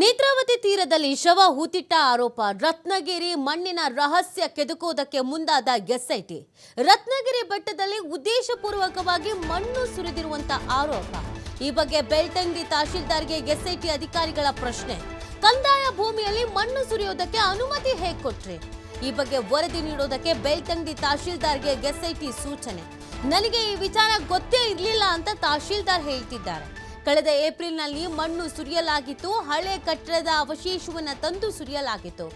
ನೇತ್ರಾವತಿ ತೀರದಲ್ಲಿ ಶವ ಹೂತಿಟ್ಟ ಆರೋಪ. ರತ್ನಗಿರಿ ಮಣ್ಣಿನ ರಹಸ್ಯ ಕೆದಕುವುದಕ್ಕೆ ಮುಂದಾದ ಎಸ್ಐಟಿ. ರತ್ನಗಿರಿ ಬೆಟ್ಟದಲ್ಲಿ ಉದ್ದೇಶಪೂರ್ವಕವಾಗಿ ಮಣ್ಣು ಸುರಿದಿರುವಂತ ಆರೋಪ. ಈ ಬಗ್ಗೆ ಬೆಳ್ತಂಗಡಿ ತಹಶೀಲ್ದಾರ್ಗೆ ಎಸ್ಐಟಿ ಅಧಿಕಾರಿಗಳ ಪ್ರಶ್ನೆ. ಕಂದಾಯ ಭೂಮಿಯಲ್ಲಿ ಮಣ್ಣು ಸುರಿಯೋದಕ್ಕೆ ಅನುಮತಿ ಹೇಗೆ ಕೊಟ್ರಿ? ಈ ಬಗ್ಗೆ ವರದಿ ನೀಡೋದಕ್ಕೆ ಬೆಳ್ತಂಗಡಿ ತಹಶೀಲ್ದಾರ್ಗೆ ಎಸ್ಐಟಿ ಸೂಚನೆ. ನನಗೆ ಈ ವಿಚಾರ ಗೊತ್ತೇ ಇರಲಿಲ್ಲ ಅಂತ ತಹಶೀಲ್ದಾರ್ ಹೇಳ್ತಿದ್ದಾರೆ. ಕಳೆದ ಏಪ್ರಿಲ್ನಲ್ಲಿ ಮಣ್ಣು ಸುರಿಯಲಾಗಿತ್ತು. ಹಳೆ ಕಟ್ಟಡದ ಅವಶೇಷವನ್ನು ತಂದು ಸುರಿಯಲಾಗಿತ್ತು.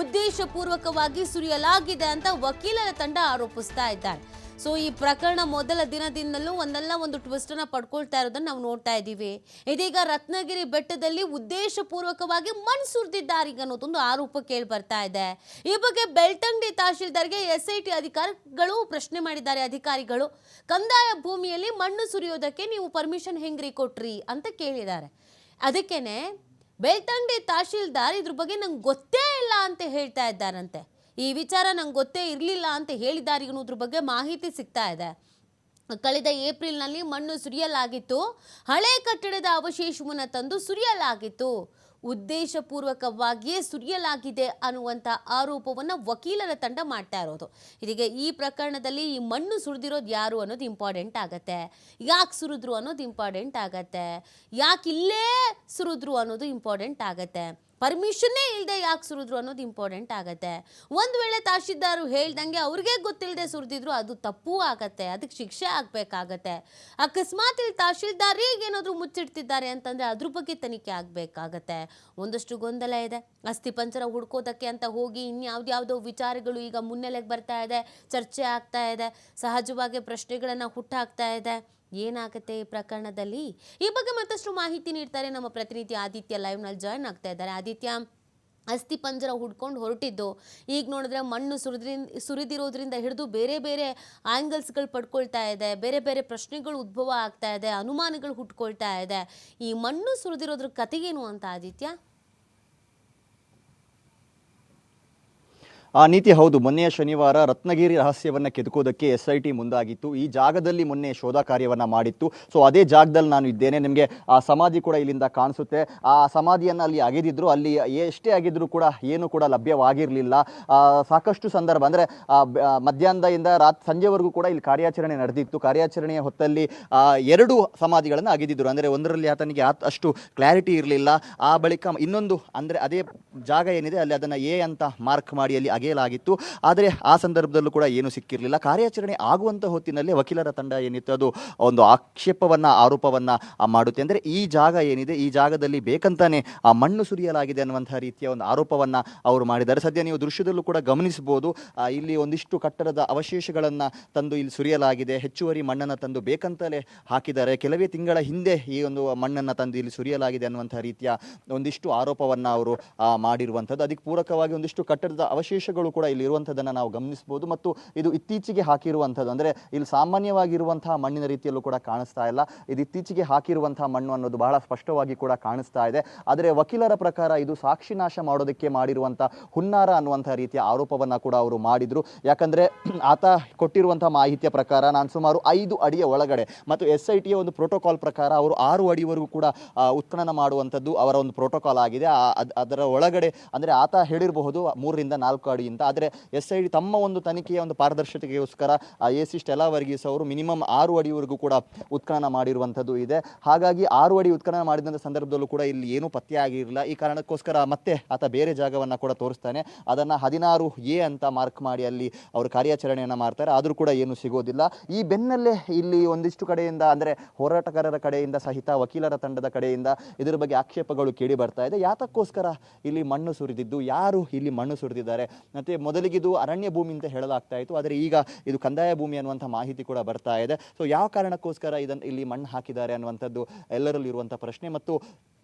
ಉದ್ದೇಶಪೂರ್ವಕವಾಗಿ ಸುರಿಯಲಾಗಿದೆ ಅಂತ ವಕೀಲರ ತಂಡ ಆರೋಪಿಸ್ತಾ ಇದ್ದಾರೆ. ಸೊ ಈ ಪ್ರಕರಣ ಮೊದಲ ದಿನದಿಂದಲೂ ಒಂದಲ್ಲ ಒಂದು ಟ್ವಿಸ್ಟ್ ಅನ್ನ ಪಡ್ಕೊಳ್ತಾ ಇರೋದನ್ನ ನಾವು ನೋಡ್ತಾ ಇದ್ದೀವಿ. ಇದೀಗ ರತ್ನಗಿರಿ ಬೆಟ್ಟದಲ್ಲಿ ಉದ್ದೇಶಪೂರ್ವಕವಾಗಿ ಮಣ್ಣು ಸುರಿದಿದ್ದಾರೆ ಅನ್ನೋದೊಂದು ಆರೋಪ ಕೇಳಿ ಬರ್ತಾ ಇದೆ. ಈ ಬಗ್ಗೆ ಬೆಳ್ತಂಗಡಿ ತಹಶೀಲ್ದಾರ್ಗೆ ಎಸ್ಐಟಿ ಅಧಿಕಾರಿಗಳು ಪ್ರಶ್ನೆ ಮಾಡಿದ್ದಾರೆ. ಅಧಿಕಾರಿಗಳು ಕಂದಾಯ ಭೂಮಿಯಲ್ಲಿ ಮಣ್ಣು ಸುರಿಯೋದಕ್ಕೆ ನೀವು ಪರ್ಮಿಷನ್ ಹೆಂಗ್ರಿ ಕೊಟ್ರಿ ಅಂತ ಕೇಳಿದ್ದಾರೆ. ಅದಕ್ಕೇನೆ ಬೆಳ್ತಂಗಡಿ ತಹಶೀಲ್ದಾರ್ ಇದ್ರ ಬಗ್ಗೆ ನಂಗೆ ಗೊತ್ತೇ ಇಲ್ಲ ಅಂತ ಹೇಳ್ತಾ ಇದ್ದಾರಂತೆ. ಈ ವಿಚಾರ ನಂಗೆ ಗೊತ್ತೇ ಇರಲಿಲ್ಲ ಅಂತ ಹೇಳಿದ್ದಾರೆ ಅನ್ನೋದ್ರ ಬಗ್ಗೆ ಮಾಹಿತಿ ಸಿಗ್ತಾ ಇದೆ. ಕಳೆದ ಏಪ್ರಿಲ್ನಲ್ಲಿ ಮಣ್ಣು ಸುರಿಯಲಾಗಿತ್ತು. ಹಳೆ ಕಟ್ಟಡದ ಅವಶೇಷವನ್ನು ತಂದು ಸುರಿಯಲಾಗಿತ್ತು. ಉದ್ದೇಶಪೂರ್ವಕವಾಗಿಯೇ ಸುರಿಯಲಾಗಿದೆ ಅನ್ನುವಂಥ ಆರೋಪವನ್ನು ವಕೀಲರ ತಂಡ ಮಾಡ್ತಾ ಇರೋದು. ಇದೀಗ ಈ ಪ್ರಕರಣದಲ್ಲಿ ಈ ಮಣ್ಣು ಸುರಿದಿರೋದು ಯಾರು ಅನ್ನೋದು ಇಂಪಾರ್ಟೆಂಟ್ ಆಗತ್ತೆ. ಯಾಕೆ ಸುರಿದ್ರು ಅನ್ನೋದು ಇಂಪಾರ್ಟೆಂಟ್ ಆಗತ್ತೆ. ಯಾಕೆ ಇಲ್ಲೇ ಸುರಿದ್ರು ಅನ್ನೋದು ಇಂಪಾರ್ಟೆಂಟ್ ಆಗತ್ತೆ. ಪರ್ಮಿಷನ್ನೇ ಇಲ್ಲದೆ ಯಾಕೆ ಸುರಿದ್ರು ಅನ್ನೋದು ಇಂಪಾರ್ಟೆಂಟ್ ಆಗತ್ತೆ. ಒಂದು ವೇಳೆ ತಹಶೀಲ್ದಾರು ಹೇಳ್ದಂಗೆ ಅವ್ರಿಗೆ ಗೊತ್ತಿಲ್ಲದೆ ಸುರಿದಿದ್ರು ಅದು ತಪ್ಪು ಆಗತ್ತೆ. ಅದಕ್ಕೆ ಶಿಕ್ಷೆ ಆಗಬೇಕಾಗತ್ತೆ. ಅಕಸ್ಮಾತ್ ಇಲ್ಲಿ ತಹಶೀಲ್ದಾರಿಗೆ ಏನಾದರೂ ಮುಚ್ಚಿಡ್ತಿದ್ದಾರೆ ಅಂತಂದರೆ ಅದ್ರ ಬಗ್ಗೆ ತನಿಖೆ ಆಗಬೇಕಾಗತ್ತೆ. ಒಂದಷ್ಟು ಗೊಂದಲ ಇದೆ. ಅಸ್ಥಿ ಪಂಜರ ಹುಡ್ಕೋದಕ್ಕೆ ಅಂತ ಹೋಗಿ ಇನ್ಯಾವುದ್ಯಾವುದೋ ವಿಚಾರಗಳು ಈಗ ಮುನ್ನೆಲೆಗೆ ಬರ್ತಾ ಇದೆ, ಚರ್ಚೆ ಆಗ್ತಾ ಇದೆ, ಸಹಜವಾಗಿ ಪ್ರಶ್ನೆಗಳನ್ನು ಹುಟ್ಟಾಕ್ತಾ ಇದೆ. ಏನಾಗುತ್ತೆ ಈ ಪ್ರಕರಣದಲ್ಲಿ? ಈ ಬಗ್ಗೆ ಮತ್ತಷ್ಟು ಮಾಹಿತಿ ನೀಡ್ತಾರೆ ನಮ್ಮ ಪ್ರತಿನಿಧಿ ಆದಿತ್ಯ. ಲೈವ್ನಲ್ಲಿ ಜಾಯ್ನ್ ಆಗ್ತಾ ಇದ್ದಾರೆ. ಆದಿತ್ಯ, ಅಸ್ಥಿ ಪಂಜರ ಹುಡ್ಕೊಂಡು ಹೊರಟಿದ್ದು ಈಗ ನೋಡಿದ್ರೆ ಮಣ್ಣು ಸುರಿದಿರೋದ್ರಿಂದ ಹಿಡಿದು ಬೇರೆ ಬೇರೆ ಆ್ಯಂಗಲ್ಸ್ಗಳು ಪಡ್ಕೊಳ್ತಾ ಇದೆ, ಬೇರೆ ಬೇರೆ ಪ್ರಶ್ನೆಗಳು ಉದ್ಭವ ಆಗ್ತಾ ಇದೆ, ಅನುಮಾನಗಳು ಹುಟ್ಕೊಳ್ತಾ ಇದೆ. ಈ ಮಣ್ಣು ಸುರಿದಿರೋದ್ರ ಕಥೆಗೇನು ಅಂತ ಆದಿತ್ಯ? ನೀತಿ ಹೌದು. ಮೊನ್ನೆಯ ಶನಿವಾರ ರತ್ನಗಿರಿ ರಹಸ್ಯವನ್ನು ಕೆದಕೋದಕ್ಕೆ ಎಸ್ಐಟಿ ಮುಂದಾಗಿತ್ತು. ಈ ಜಾಗದಲ್ಲಿ ಮೊನ್ನೆ ಶೋಧ ಕಾರ್ಯವನ್ನು ಮಾಡಿತ್ತು. ಸೊ ಅದೇ ಜಾಗದಲ್ಲಿ ನಾನು ಇದ್ದೇನೆ. ನಿಮಗೆ ಆ ಸಮಾಧಿ ಕೂಡ ಇಲ್ಲಿಂದ ಕಾಣಿಸುತ್ತೆ. ಆ ಸಮಾಧಿಯನ್ನು ಅಲ್ಲಿ ಅಗೆದಿದ್ರು. ಅಲ್ಲಿ ಎಷ್ಟೇ ಅಗೆದಿದ್ರು ಕೂಡ ಏನು ಕೂಡ ಲಭ್ಯವಾಗಿರಲಿಲ್ಲ. ಸಾಕಷ್ಟು ಸಂದರ್ಭ ಅಂದರೆ ಮಧ್ಯಾಹ್ನದಿಂದ ಸಂಜೆವರೆಗೂ ಕೂಡ ಇಲ್ಲಿ ಕಾರ್ಯಾಚರಣೆ ನಡೆದಿತ್ತು. ಕಾರ್ಯಾಚರಣೆಯ ಹೊತ್ತಲ್ಲಿ 2 ಸಮಾಧಿಗಳನ್ನು ಅಗೆದಿದ್ರು. ಅಂದರೆ ಒಂದರಲ್ಲಿ ಆತನಿಗೆ ಅಷ್ಟು ಕ್ಲಾರಿಟಿ ಇರಲಿಲ್ಲ. ಆ ಬಳಿಕ ಇನ್ನೊಂದು ಅಂದರೆ ಅದೇ ಜಾಗ ಏನಿದೆ ಅಲ್ಲಿ ಅದನ್ನು ಎ ಅಂತ ಮಾರ್ಕ್ ಮಾಡಿ ಅಲ್ಲಿ ಅಗೆಯಲಾಗಿತ್ತು. ಆದರೆ ಆ ಸಂದರ್ಭದಲ್ಲೂ ಕೂಡ ಏನು ಸಿಕ್ಕಿರಲಿಲ್ಲ. ಕಾರ್ಯಾಚರಣೆ ಆಗುವಂಥ ಹೊತ್ತಿನಲ್ಲಿ ವಕೀಲರ ತಂಡ ಏನಿತ್ತು ಅದು ಒಂದು ಆರೋಪವನ್ನು ಮಾಡುತ್ತೆ. ಅಂದರೆ ಈ ಜಾಗ ಏನಿದೆ ಈ ಜಾಗದಲ್ಲಿ ಬೇಕಂತಾನೆ ಆ ಮಣ್ಣು ಸುರಿಯಲಾಗಿದೆ ಅನ್ನುವಂಥ ರೀತಿಯ ಒಂದು ಆರೋಪವನ್ನು ಅವರು ಮಾಡಿದ್ದಾರೆ. ಸದ್ಯ ನೀವು ದೃಶ್ಯದಲ್ಲೂ ಕೂಡ ಗಮನಿಸಬಹುದು. ಇಲ್ಲಿ ಒಂದಿಷ್ಟು ಕಟ್ಟಡದ ಅವಶೇಷಗಳನ್ನು ತಂದು ಇಲ್ಲಿ ಸುರಿಯಲಾಗಿದೆ. ಹೆಚ್ಚುವರಿ ಮಣ್ಣನ್ನು ತಂದು ಬೇಕಂತಲೇ ಹಾಕಿದ್ದಾರೆ. ಕೆಲವೇ ತಿಂಗಳ ಹಿಂದೆ ಈ ಒಂದು ಮಣ್ಣನ್ನು ತಂದು ಇಲ್ಲಿ ಸುರಿಯಲಾಗಿದೆ ಅನ್ನುವಂಥ ರೀತಿಯ ಒಂದಿಷ್ಟು ಆರೋಪವನ್ನು ಅವರು ಮಾಡಿರುವಂಥದ್ದು. ಅದಕ್ಕೆ ಪೂರಕವಾಗಿ ಒಂದಿಷ್ಟು ಕಟ್ಟಡದ ಅವಶೇಷಗಳು ಕೂಡ ಇಲ್ಲಿ ಇರುವಂಥದ್ದನ್ನು ನಾವು ಗಮನಿಸಬಹುದು. ಮತ್ತು ಇದು ಇತ್ತೀಚೆಗೆ ಹಾಕಿರುವಂಥದ್ದು, ಅಂದರೆ ಇಲ್ಲಿ ಸಾಮಾನ್ಯವಾಗಿರುವಂತಹ ಮಣ್ಣಿನ ರೀತಿಯಲ್ಲೂ ಕೂಡ ಕಾಣಿಸ್ತಾ ಇಲ್ಲ. ಇದು ಇತ್ತೀಚೆಗೆ ಹಾಕಿರುವಂತಹ ಮಣ್ಣು ಅನ್ನೋದು ಬಹಳ ಸ್ಪಷ್ಟವಾಗಿ ಕೂಡ ಕಾಣಿಸ್ತಾ ಇದೆ. ಆದರೆ ವಕೀಲರ ಪ್ರಕಾರ ಇದು ಸಾಕ್ಷಿನಾಶ ಮಾಡೋದಕ್ಕೆ ಮಾಡಿರುವಂಥ ಹುನ್ನಾರ ಅನ್ನುವಂಥ ರೀತಿಯ ಆರೋಪವನ್ನು ಕೂಡ ಅವರು ಮಾಡಿದರು. ಯಾಕಂದರೆ ಆತ ಕೊಟ್ಟಿರುವಂಥ ಮಾಹಿತಿಯ ಪ್ರಕಾರ ನಾನು ಸುಮಾರು 5 ಅಡಿಯ ಒಳಗಡೆ ಮತ್ತು SITಯ ಒಂದು ಪ್ರೋಟೋಕಾಲ್ ಪ್ರಕಾರ ಅವರು 6 ಅಡಿವರೆಗೂ ಕೂಡ ಉತ್ಖನನ ಮಾಡುವಂಥದ್ದು ಅವರ ಒಂದು ಪ್ರೋಟೋಕಾಲ್ ಆಗಿದೆ. ಅದರ ಒಳಗಡೆ ಅಂದರೆ ಆತ ಹೇಳಿರಬಹುದು 3 ರಿಂದ 4 ಅಡಿ ಅಂತ. ಆದರೆ SIT ತಮ್ಮ ಒಂದು ತನಿಖೆಯ ಒಂದು ಪಾರದರ್ಶಕತೆಗೋಸ್ಕರ AC ಸ್ಟೆಲಾ ವರ್ಗೀಸ್ ಅವರು ಮಿನಿಮಮ್ 6 ಅಡಿವರೆಗೂ ಕೂಡ ಉತ್ಖನನ ಮಾಡಿರುವಂಥದ್ದು ಇದೆ. ಹಾಗಾಗಿ 6 ಅಡಿ ಉತ್ಖನನ ಮಾಡಿದಂಥ ಸಂದರ್ಭದಲ್ಲೂ ಕೂಡ ಇಲ್ಲಿ ಏನೂ ಪತ್ತೆ ಆಗಿರಲಿಲ್ಲ. ಈ ಕಾರಣಕ್ಕೋಸ್ಕರ ಮತ್ತೆ ಆತ ಬೇರೆ ಜಾಗವನ್ನು ಕೂಡ ತೋರಿಸ್ತಾನೆ. ಅದನ್ನು 16A ಅಂತ ಮಾರ್ಕ್ ಮಾಡಿ ಅಲ್ಲಿ ಅವರು ಕಾರ್ಯಾಚರಣೆಯನ್ನು ಮಾಡ್ತಾರೆ. ಆದರೂ ಕೂಡ ಏನು ಸಿಗೋದಿಲ್ಲ. ಈ ಬೆನ್ನಲ್ಲೇ ಇಲ್ಲಿ ಒಂದಿಷ್ಟು ಕಡೆಯಿಂದ ಅಂದರೆ ಹೋರಾಟಗಾರರ ಕಡೆಯಿಂದ ಸಹಿತ ವಕೀಲರ ತಂಡದ ಕಡೆಯಿಂದ ಇದರ ಬಗ್ಗೆ ಆಕ್ಷೇಪಗಳು ಕೇಳಿ ಬರ್ತಾ ಇದೆ. ಯಾತಕ್ಕೋಸ್ಕರ ಇಲ್ಲಿ ಮಣ್ಣು ಸುರಿದಿದ್ದು, ಯಾರು ಇಲ್ಲಿ ಮಣ್ಣು ಸುರಿದಿದ್ದಾರೆ? ಮತ್ತು ಮೊದಲಿಗಿದು ಅರಣ್ಯ ಭೂಮಿ ಅಂತ ಹೇಳಲಾಗ್ತಾ ಇತ್ತು. ಆದರೆ ಈಗ ಇದು ಕಂದಾಯ ಭೂಮಿ ಅನ್ನುವಂಥ ಮಾಹಿತಿ ಕೂಡ ಬರ್ತಾ ಇದೆ. ಸೊ ಯಾವ ಕಾರಣಕ್ಕೋಸ್ಕರ ಇಲ್ಲಿ ಮಣ್ಣು ಹಾಕಿದ್ದಾರೆ ಅನ್ನುವಂಥದ್ದು ಎಲ್ಲರಲ್ಲೂ ಇರುವಂಥ ಪ್ರಶ್ನೆ. ಮತ್ತು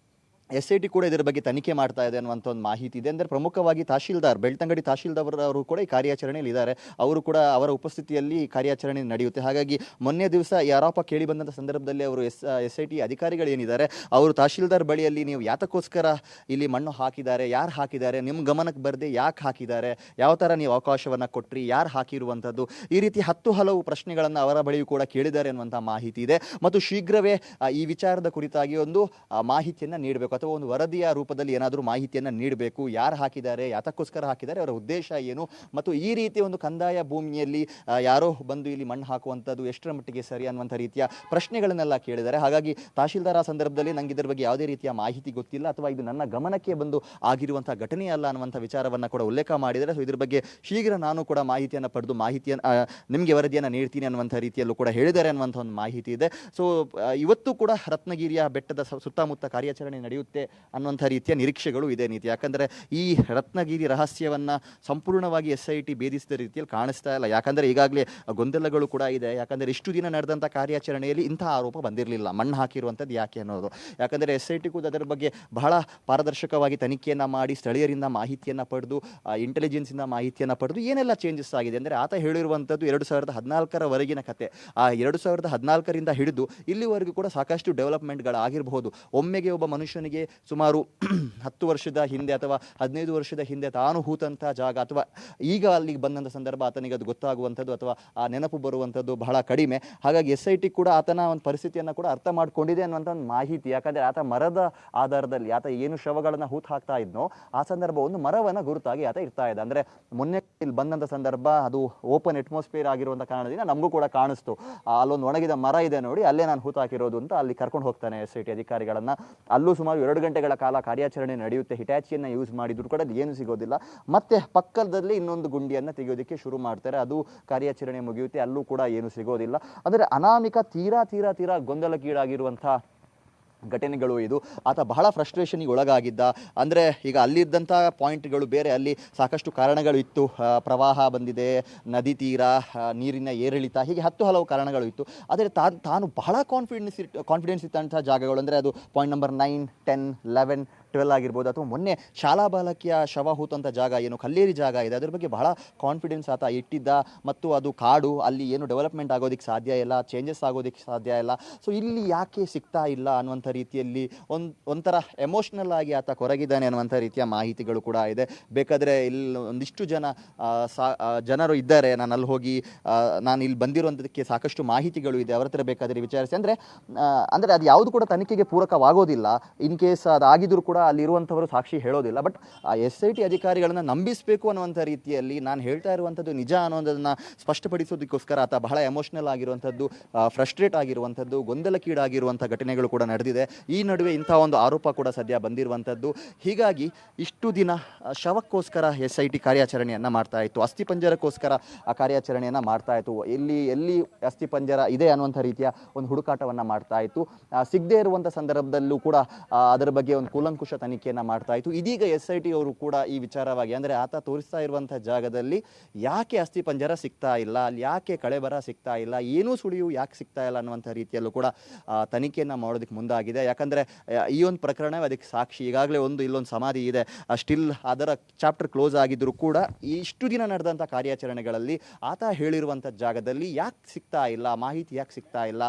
SIT ಕೂಡ ಇದರ ಬಗ್ಗೆ ತನಿಖೆ ಮಾಡ್ತಾ ಇದೆ ಅನ್ನುವಂಥ ಒಂದು ಮಾಹಿತಿ ಇದೆ. ಅಂದರೆ ಪ್ರಮುಖವಾಗಿ ತಹಶೀಲ್ದಾರ್, ಬೆಳ್ತಂಗಡಿ ತಹಶೀಲ್ದಾರ್ ಅವರು ಕೂಡ ಈ ಕಾರ್ಯಾಚರಣೆಯಲ್ಲಿ ಇದ್ದಾರೆ. ಅವರು ಕೂಡ ಅವರ ಉಪಸ್ಥಿತಿಯಲ್ಲಿ ಕಾರ್ಯಾಚರಣೆ ನಡೆಯುತ್ತೆ. ಹಾಗಾಗಿ ಮೊನ್ನೆ ದಿವಸ ಈ ಆರೋಪ ಕೇಳಿ ಬಂದಂಥ ಸಂದರ್ಭದಲ್ಲಿ ಅವರು SIT ಅಧಿಕಾರಿಗಳೇನಿದ್ದಾರೆ ಅವರು ತಹಶೀಲ್ದಾರ್ ಬಳಿಯಲ್ಲಿ ನೀವು ಯಾತಕ್ಕೋಸ್ಕರ ಇಲ್ಲಿ ಮಣ್ಣು ಹಾಕಿದ್ದಾರೆ, ಯಾರು ಹಾಕಿದ್ದಾರೆ, ನಿಮ್ಮ ಗಮನಕ್ಕೆ ಬರದೆ ಯಾಕೆ ಹಾಕಿದ್ದಾರೆ, ಯಾವ ಥರ ನೀವು ಅವಕಾಶವನ್ನು ಕೊಟ್ರಿ, ಯಾರು ಹಾಕಿರುವಂಥದ್ದು, ಈ ರೀತಿ 10 ಹಲವು ಪ್ರಶ್ನೆಗಳನ್ನು ಅವರ ಬಳಿಯೂ ಕೂಡ ಕೇಳಿದ್ದಾರೆ ಅನ್ನುವಂಥ ಮಾಹಿತಿ ಇದೆ. ಮತ್ತು ಶೀಘ್ರವೇ ಈ ವಿಚಾರದ ಕುರಿತಾಗಿ ಒಂದು ಮಾಹಿತಿಯನ್ನು ನೀಡಬೇಕು. ಅಥವಾ ಒಂದು ವರದಿಯ ರೂಪದಲ್ಲಿ ಏನಾದರೂ ಮಾಹಿತಿಯನ್ನು ನೀಡಬೇಕು. ಯಾರು ಹಾಕಿದ್ದಾರೆ, ಯಾತಕ್ಕೋಸ್ಕರ ಹಾಕಿದ್ದಾರೆ, ಅವರ ಉದ್ದೇಶ ಏನು, ಮತ್ತು ಈ ರೀತಿ ಒಂದು ಕಂದಾಯ ಭೂಮಿಯಲ್ಲಿ ಯಾರೋ ಬಂದು ಇಲ್ಲಿ ಮಣ್ಣು ಹಾಕುವಂಥದ್ದು ಎಷ್ಟರ ಮಟ್ಟಿಗೆ ಸರಿ ಅನ್ನುವಂಥ ರೀತಿಯ ಪ್ರಶ್ನೆಗಳನ್ನೆಲ್ಲ ಕೇಳಿದ್ದಾರೆ. ಹಾಗಾಗಿ ತಹಶೀಲ್ದಾರ್ ಆ ಸಂದರ್ಭದಲ್ಲಿ ನಂಗೆ ಇದರ ಬಗ್ಗೆ ಯಾವುದೇ ರೀತಿಯ ಮಾಹಿತಿ ಗೊತ್ತಿಲ್ಲ ಅಥವಾ ಇದು ನನ್ನ ಗಮನಕ್ಕೆ ಬಂದು ಆಗಿರುವಂಥ ಘಟನೆ ಅಲ್ಲ ಅನ್ನುವಂಥ ವಿಚಾರವನ್ನು ಕೂಡ ಉಲ್ಲೇಖ ಮಾಡಿದ್ದಾರೆ. ಸೊ ಇದ್ರ ಬಗ್ಗೆ ಶೀಘ್ರ ನಾನು ಕೂಡ ಮಾಹಿತಿಯನ್ನು ಪಡೆದು ನಿಮಗೆ ವರದಿಯನ್ನು ನೀಡ್ತೀನಿ ಅನ್ನುವಂಥ ರೀತಿಯಲ್ಲೂ ಕೂಡ ಹೇಳಿದ್ದಾರೆ ಅನ್ನುವಂಥ ಒಂದು ಮಾಹಿತಿ ಇದೆ. ಸೊ ಇವತ್ತು ಕೂಡ ರತ್ನಗಿರಿಯ ಬೆಟ್ಟದ ಸುತ್ತಮುತ್ತ ಕಾರ್ಯಾಚರಣೆ ನಡೆಯುತ್ತೆ ಅನ್ನುವಂಥ ರೀತಿಯ ನಿರೀಕ್ಷೆಗಳು ಇದೆ ನೀತಿ. ಯಾಕಂದರೆ ಈ ರತ್ನಗಿರಿ ರಹಸ್ಯವನ್ನು ಸಂಪೂರ್ಣವಾಗಿ SIT ಭೇದಿಸಿದ ರೀತಿಯಲ್ಲಿ ಕಾಣಿಸ್ತಾ ಇಲ್ಲ. ಯಾಕಂದರೆ ಈಗಾಗಲೇ ಗೊಂದಲಗಳು ಕೂಡ ಇದೆ. ಯಾಕಂದರೆ ಇಷ್ಟು ದಿನ ನಡೆದಂಥ ಕಾರ್ಯಾಚರಣೆಯಲ್ಲಿ ಇಂಥ ಆರೋಪ ಬಂದಿರಲಿಲ್ಲ, ಮಣ್ಣು ಹಾಕಿರುವಂಥದ್ದು ಯಾಕೆ ಅನ್ನೋದು. ಯಾಕಂದರೆ SIT ಕೂಡ ಅದರ ಬಗ್ಗೆ ಬಹಳ ಪಾರದರ್ಶಕವಾಗಿ ತನಿಖೆಯನ್ನು ಮಾಡಿ ಸ್ಥಳೀಯರಿಂದ ಮಾಹಿತಿಯನ್ನು ಪಡೆದು ಇಂಟೆಲಿಜೆನ್ಸಿಂದ ಮಾಹಿತಿಯನ್ನು ಪಡೆದು ಏನೆಲ್ಲ ಚೇಂಜಸ್ ಆಗಿದೆ ಅಂದರೆ ಆತ ಹೇಳಿರುವಂಥದ್ದು 2014 ಕತೆ. ಆ 2014 ಹಿಡಿದು ಇಲ್ಲಿವರೆಗೂ ಕೂಡ ಸಾಕಷ್ಟು ಡೆವಲಪ್ಮೆಂಟ್ಗಳಾಗಿರಬಹುದು. ಒಮ್ಮೆಗೆ ಒಬ್ಬ ಮನುಷ್ಯನಿಗೆ ಸುಮಾರು 10 ವರ್ಷದ ಹಿಂದೆ ಅಥವಾ 15 ವರ್ಷದ ಹಿಂದೆ ತಾನು ಹೂತಂಥ ಜಾಗ ಅಥವಾ ಈಗ ಅಲ್ಲಿಗೆ ಬಂದಂಥ ಸಂದರ್ಭ ಆತನಿಗೆ ಅದು ಗೊತ್ತಾಗುವಂಥದ್ದು ಅಥವಾ ಆ ನೆನಪು ಬರುವಂಥದ್ದು ಬಹಳ ಕಡಿಮೆ. ಹಾಗಾಗಿ SIT ಕೂಡ ಆತನ ಒಂದು ಪರಿಸ್ಥಿತಿಯನ್ನು ಕೂಡ ಅರ್ಥ ಮಾಡಿಕೊಂಡಿದೆ ಅನ್ನುವಂಥ ಒಂದು ಮಾಹಿತಿ. ಯಾಕಂದರೆ ಆತ ಮರದ ಆಧಾರದಲ್ಲಿ ಆತ ಏನು ಶವಗಳನ್ನು ಹೂತು ಹಾಕ್ತಾ ಇದ್ನೋ ಆ ಸಂದರ್ಭ ಒಂದು ಮರವನ್ನು ಗುರುತಾಗಿ ಆತ ಇರ್ತಾ ಇದೆ. ಅಂದರೆ ಮೊನ್ನೆ ಇಲ್ಲಿ ಬಂದಂಥ ಸಂದರ್ಭ ಅದು ಓಪನ್ ಅಟ್ಮಾಸ್ಫಿಯರ್ ಆಗಿರುವಂಥ ಕಾರಣದಿಂದ ನಮಗೂ ಕೂಡ ಕಾಣಿಸ್ತು. ಅಲ್ಲೊಂದು ಒಣಗಿದ ಮರ ಇದೆ ನೋಡಿ, ಅಲ್ಲೇ ನಾನು ಹೂತು ಹಾಕಿರೋದು ಅಂತ ಅಲ್ಲಿ ಕರ್ಕೊಂಡು ಹೋಗ್ತಾನೆ SIT ಅಧಿಕಾರಿಗಳನ್ನು. ಅಲ್ಲೂ ಸುಮಾರು 2 ಗಂಟೆಗಳ ಕಾಲ ಕಾರ್ಯಾಚರಣೆ ನಡೆಯುತ್ತೆ. ಹಿಟ್ಯಾಚಿಯನ್ನು ಯೂಸ್ ಮಾಡಿದ್ರು ಕೂಡ ಅದು ಏನು ಸಿಗೋದಿಲ್ಲ. ಮತ್ತೆ ಪಕ್ಕದಲ್ಲಿ ಇನ್ನೊಂದು ಗುಂಡಿಯನ್ನು ತೆಗೆಯೋದಕ್ಕೆ ಶುರು ಮಾಡ್ತಾರೆ. ಅದು ಕಾರ್ಯಾಚರಣೆ ಮುಗಿಯುತ್ತೆ, ಅಲ್ಲೂ ಕೂಡ ಏನು ಸಿಗೋದಿಲ್ಲ. ಅಂದರೆ ಅನಾಮಿಕ ತೀರಾ ಗೊಂದಲಕ್ಕೀಡಾಗಿರುವಂಥ ಘಟನೆಗಳು ಇದು. ಆತ ಬಹಳ ಫ್ರಸ್ಟ್ರೇಷನ್ಗೆ ಒಳಗಾಗಿದ್ದ. ಅಂದರೆ ಈಗ ಅಲ್ಲಿದ್ದಂಥ ಪಾಯಿಂಟ್ಗಳು ಬೇರೆ, ಅಲ್ಲಿ ಸಾಕಷ್ಟು ಕಾರಣಗಳು ಇತ್ತು. ಪ್ರವಾಹ ಬಂದಿದೆ, ನದಿ ತೀರ, ನೀರಿನ ಏರಿಳಿತ, ಹೀಗೆ 10 ಹಲವು ಕಾರಣಗಳು ಇತ್ತು. ಆದರೆ ತಾನು ಬಹಳ ಕಾನ್ಫಿಡೆನ್ಸ್ ಇದ್ದಂಥ ಜಾಗಗಳು ಅಂದರೆ ಅದು ಪಾಯಿಂಟ್ ನಂಬರ್ 9, 10, 11, 12 ಆಗಿರ್ಬೋದು. ಅಥವಾ ಮೊನ್ನೆ ಶಾಲಾ ಬಾಲಕಿಯ ಶವ ಹೂತಂಥ ಜಾಗ ಏನು ಕಲ್ಲೇರಿ ಜಾಗ ಇದೆ, ಅದ್ರ ಬಗ್ಗೆ ಬಹಳ ಕಾನ್ಫಿಡೆನ್ಸ್ ಆತ ಇಟ್ಟಿದ್ದ. ಮತ್ತು ಅದು ಕಾಡು, ಅಲ್ಲಿ ಏನು ಡೆವಲಪ್ಮೆಂಟ್ ಆಗೋದಕ್ಕೆ ಸಾಧ್ಯ ಇಲ್ಲ, ಚೇಂಜಸ್ ಆಗೋದಕ್ಕೆ ಸಾಧ್ಯ ಇಲ್ಲ. ಸೊ ಇಲ್ಲಿ ಯಾಕೆ ಸಿಗ್ತಾ ಇಲ್ಲ ಅನ್ನುವಂಥ ರೀತಿಯಲ್ಲಿ ಒಂಥರ ಎಮೋಷ್ನಲ್ ಆಗಿ ಆತ ಕೊರಗಿದ್ದಾನೆ ಅನ್ನುವಂಥ ರೀತಿಯ ಮಾಹಿತಿಗಳು ಕೂಡ ಇದೆ. ಬೇಕಾದರೆ ಇಲ್ಲಿ ಒಂದಿಷ್ಟು ಜನರು ಇದ್ದಾರೆ, ನಾನು ಅಲ್ಲಿ ಹೋಗಿ ನಾನು ಇಲ್ಲಿ ಬಂದಿರುವಂಥದಕ್ಕೆ ಸಾಕಷ್ಟು ಮಾಹಿತಿಗಳು ಇದೆ, ಅವ್ರ ಹತ್ರ ಬೇಕಾದರೆ ವಿಚಾರಿಸಿ. ಅಂದರೆ ಅದು ಯಾವುದು ಕೂಡ ತನಿಖೆಗೆ ಪೂರಕವಾಗೋದಿಲ್ಲ. ಇನ್ ಕೇಸ್ ಅದಾಗಿದ್ರೂ ಕೂಡ ಅಲ್ಲಿರುವಂಥವರು ಸಾಕ್ಷಿ ಹೇಳೋದಿಲ್ಲ. ಬಟ್ ಆ SIT ಅಧಿಕಾರಿಗಳನ್ನು ನಂಬಿಸಬೇಕು ಅನ್ನುವಂಥ ರೀತಿಯಲ್ಲಿ ನಾನು ಹೇಳ್ತಾ ಇರುವಂಥದ್ದು ನಿಜ ಅನ್ನೋದನ್ನು ಸ್ಪಷ್ಟಪಡಿಸೋದಕ್ಕೋಸ್ಕರ ಆತ ಬಹಳ ಎಮೋಷ್ನಲ್ ಆಗಿರುವಂಥದ್ದು, ಫ್ರಸ್ಟ್ರೇಟ್ ಆಗಿರುವಂಥದ್ದು, ಗೊಂದಲಕ್ಕೀಡಾಗಿರುವಂಥ ಘಟನೆಗಳು ಕೂಡ ನಡೆದಿದೆ. ಈ ನಡುವೆ ಇಂಥ ಒಂದು ಆರೋಪ ಕೂಡ ಸದ್ಯ ಬಂದಿರುವಂಥದ್ದು. ಹೀಗಾಗಿ ಇಷ್ಟು ದಿನ ಶವಕ್ಕೋಸ್ಕರ SIT ಕಾರ್ಯಾಚರಣೆಯನ್ನು ಮಾಡ್ತಾ ಇತ್ತು, ಅಸ್ಥಿಪಂಜರಕ್ಕೋಸ್ಕರ ಆ ಕಾರ್ಯಾಚರಣೆಯನ್ನು ಮಾಡ್ತಾ ಇತ್ತು. ಎಲ್ಲಿ ಅಸ್ಥಿಪಂಜರ ಇದೆ ಅನ್ನುವಂಥ ರೀತಿಯ ಒಂದು ಹುಡುಕಾಟವನ್ನು ಮಾಡ್ತಾ ಇತ್ತು. ಸಿಗದೇ ಇರುವಂಥ ಸಂದರ್ಭದಲ್ಲೂ ಕೂಡ ಅದರ ಬಗ್ಗೆ ಒಂದು ಕೂಲಂಕುಷ ತನಿಖೆಯನ್ನು ಮಾಡ್ತಾ ಇತ್ತು. ಇದೀಗ SIT ಅವರು ಕೂಡ ಈ ವಿಚಾರವಾಗಿ ಅಂದರೆ ಆತ ತೋರಿಸ್ತಾ ಇರುವಂಥ ಜಾಗದಲ್ಲಿ ಯಾಕೆ ಅಸ್ಥಿಪಂಜರ ಸಿಗ್ತಾ ಇಲ್ಲ, ಅಲ್ಲಿ ಯಾಕೆ ಕಳೆಬರ ಸಿಗ್ತಾ ಇಲ್ಲ, ಏನೂ ಸುಳಿಯು ಯಾಕೆ ಸಿಗ್ತಾ ಇಲ್ಲ ಅನ್ನುವಂಥ ರೀತಿಯಲ್ಲೂ ಕೂಡ ತನಿಖೆಯನ್ನು ಮಾಡೋದಕ್ಕೆ ಮುಂದಾಗಿದೆ. ಯಾಕಂದರೆ ಈ ಒಂದು ಪ್ರಕರಣ ಅದಕ್ಕೆ ಸಾಕ್ಷಿ. ಈಗಾಗಲೇ ಇಲ್ಲೊಂದು ಸಮಾಧಿ ಇದೆ, ಸ್ಟಿಲ್ ಅದರ ಚಾಪ್ಟರ್ ಕ್ಲೋಸ್ ಆಗಿದ್ದರೂ ಕೂಡ ಇಷ್ಟು ದಿನ ನಡೆದಂಥ ಕಾರ್ಯಾಚರಣೆಗಳಲ್ಲಿ ಆತ ಹೇಳಿರುವಂಥ ಜಾಗದಲ್ಲಿ ಯಾಕೆ ಸಿಗ್ತಾ ಇಲ್ಲ, ಮಾಹಿತಿ ಯಾಕೆ ಸಿಗ್ತಾ ಇಲ್ಲ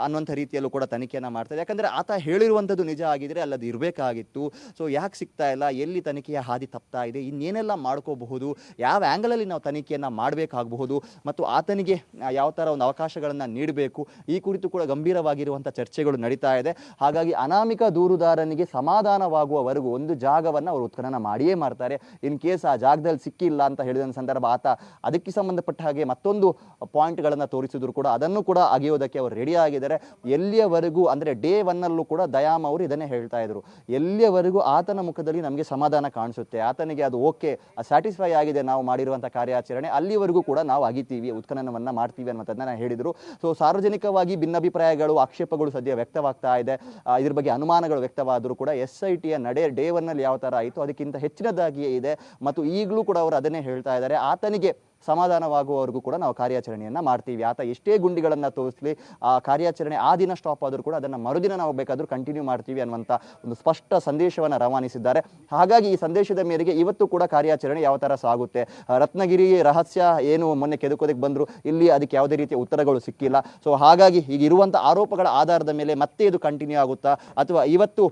ಅನ್ನುವಂಥ ರೀತಿಯಲ್ಲೂ ಕೂಡ ತನಿಖೆಯನ್ನು ಮಾಡ್ತಾರೆ. ಯಾಕಂದರೆ ಆತ ಹೇಳಿರುವಂಥದ್ದು ನಿಜ ಆಗಿದ್ರೆ ಅಲ್ಲದು ಇರಬೇಕಾಗಿತ್ತು. ಸೊ ಯಾಕೆ ಸಿಗ್ತಾ ಇಲ್ಲ, ಎಲ್ಲಿ ತನಿಖೆಯ ಹಾದಿ ತಪ್ತಾ ಇದೆ, ಇನ್ನೇನೆಲ್ಲ ಮಾಡ್ಕೋಬಹುದು, ಯಾವ ಆ್ಯಂಗಲಲ್ಲಿ ನಾವು ತನಿಖೆಯನ್ನು ಮಾಡಬೇಕಾಗಬಹುದು ಮತ್ತು ಆತನಿಗೆ ಯಾವ ಥರ ಒಂದು ಅವಕಾಶಗಳನ್ನು ನೀಡಬೇಕು, ಈ ಕುರಿತು ಕೂಡ ಗಂಭೀರವಾಗಿರುವಂಥ ಚರ್ಚೆಗಳು ನಡೀತಾ ಇದೆ. ಹಾಗಾಗಿ ಅನಾಮಿಕ ದೂರುದಾರನಿಗೆ ಸಮಾಧಾನವಾಗುವವರೆಗೂ ಒಂದು ಜಾಗವನ್ನು ಅವರು ಉತ್ಖನನ ಮಾಡಿಯೇ ಮಾಡ್ತಾರೆ. ಇನ್ ಕೇಸ್ ಆ ಜಾಗದಲ್ಲಿ ಸಿಕ್ಕಿಲ್ಲ ಅಂತ ಹೇಳಿದ ಸಂದರ್ಭ ಆತ ಅದಕ್ಕೆ ಸಂಬಂಧಪಟ್ಟ ಹಾಗೆ ಮತ್ತೊಂದು ಪಾಯಿಂಟ್ಗಳನ್ನು ತೋರಿಸಿದ್ರು ಕೂಡ ಅದನ್ನು ಕೂಡ ಅಗೆಯೋದಕ್ಕೆ ಅವರು ರೆಡಿ ಆಗಿದ್ದಾರೆ. ಎಲ್ಲಿಯವರೆಗೂ ಅಂದರೆ ಡೇ 1 ಕೂಡ ದಯಾಮ್ ಅವರು ಇದನ್ನೇ ಹೇಳ್ತಾ ಇದ್ರು, ಎಲ್ಲಿಯವರೆಗೂ ಆತನ ಮುಖದಲ್ಲಿ ನಮಗೆ ಸಮಾಧಾನ ಕಾಣಿಸುತ್ತೆ, ಆತನಿಗೆ ಅದು ಓಕೆ, ಸ್ಯಾಟಿಸ್ಫೈ ಆಗಿದೆ ನಾವು ಮಾಡಿರುವಂಥ ಕಾರ್ಯಾಚರಣೆ, ಅಲ್ಲಿವರೆಗೂ ಕೂಡ ನಾವು ಅಗಿತೀವಿ, ಉತ್ಖನನವನ್ನು ಮಾಡ್ತೀವಿ ಅನ್ನೋದನ್ನ ಹೇಳಿದರು. ಸೊ ಸಾರ್ವಜನಿಕವಾಗಿ ಭಿನ್ನಾಭಿಪ್ರಾಯಗಳು, ಆಕ್ಷೇಪಗಳು ಸದ್ಯ ವ್ಯಕ್ತವಾಗ್ತಾ ಇದೆ. ಇದ್ರ ಬಗ್ಗೆ ಅನುಮಾನಗಳು ವ್ಯಕ್ತವಾದರೂ ಕೂಡ SITಯ ನಡೆ ಡೇ 1 ಯಾವ ಥರ ಆಯಿತು ಅದಕ್ಕಿಂತ ಹೆಚ್ಚಿನದಾಗಿಯೇ ಇದೆ. ಮತ್ತು ಈಗಲೂ ಕೂಡ ಅವರು ಅದನ್ನೇ ಹೇಳ್ತಾ ಇದ್ದಾರೆ, ಆತನಿಗೆ ಸಮಾಧಾನವಾಗುವವರೆಗೂ ಕೂಡ ನಾವು ಕಾರ್ಯಾಚರಣೆಯನ್ನು ಮಾಡ್ತೀವಿ. ಆತ ಎಷ್ಟೇ ಗುಂಡಿಗಳನ್ನು ತೋರಿಸಲಿ, ಆ ಕಾರ್ಯಾಚರಣೆ ಆ ದಿನ ಸ್ಟಾಪ್ ಆದರೂ ಕೂಡ ಅದನ್ನು ಮರುದಿನ ನಾವು ಬೇಕಾದರೂ ಕಂಟಿನ್ಯೂ ಮಾಡ್ತೀವಿ ಅನ್ನುವಂಥ ಒಂದು ಸ್ಪಷ್ಟ ಸಂದೇಶವನ್ನು ರವಾನಿಸಿದ್ದಾರೆ. ಹಾಗಾಗಿ ಈ ಸಂದೇಶದ ಮೇರೆಗೆ ಇವತ್ತು ಕೂಡ ಕಾರ್ಯಾಚರಣೆ ಯಾವ ಥರ ಸಾಗುತ್ತೆ, ರತ್ನಗಿರಿ ರಹಸ್ಯ ಏನು ಮೊನ್ನೆ ಕೆದಕೋದಕ್ಕೆ ಬಂದರು, ಇಲ್ಲಿ ಅದಕ್ಕೆ ಯಾವುದೇ ರೀತಿಯ ಉತ್ತರಗಳು ಸಿಕ್ಕಿಲ್ಲ. ಸೊ ಹಾಗಾಗಿ ಈಗ ಇರುವಂಥ ಆರೋಪಗಳ ಆಧಾರದ ಮೇಲೆ ಮತ್ತೆ ಇದು ಕಂಟಿನ್ಯೂ ಆಗುತ್ತಾ ಅಥವಾ ಇವತ್ತು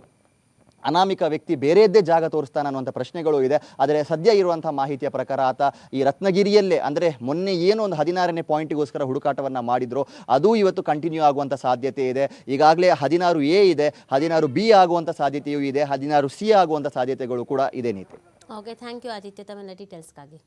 ಅನಾಮಿಕ ವ್ಯಕ್ತಿ ಬೇರೆಯದ್ದೇ ಜಾಗ ತೋರಿಸ್ತಾನೆ ಅನ್ನುವಂಥ ಪ್ರಶ್ನೆಗಳು ಇದೆ. ಆದರೆ ಸದ್ಯ ಇರುವಂಥ ಮಾಹಿತಿಯ ಪ್ರಕಾರ ಆತ ಈ ರತ್ನಗಿರಿಯಲ್ಲೇ, ಅಂದರೆ ಮೊನ್ನೆ ಏನು ಒಂದು 16ನೇ ಪಾಯಿಂಟಿಗೋಸ್ಕರ ಹುಡುಕಾಟವನ್ನು ಮಾಡಿದ್ರು ಅದು ಇವತ್ತು ಕಂಟಿನ್ಯೂ ಆಗುವಂಥ ಸಾಧ್ಯತೆ ಇದೆ. ಈಗಾಗಲೇ 16A ಇದೆ, 16B ಆಗುವಂಥ ಸಾಧ್ಯತೆಯೂ ಇದೆ, 16C ಆಗುವಂಥ ಸಾಧ್ಯತೆಗಳು ಕೂಡ ಇದೆ. ನೀತಿ. ಓಕೆ, ಥ್ಯಾಂಕ್ ಯು ಆದಿತ್ಯ ತಮ್ಮ ಡೀಟೇಲ್ಸ್ಗಾಗಿ.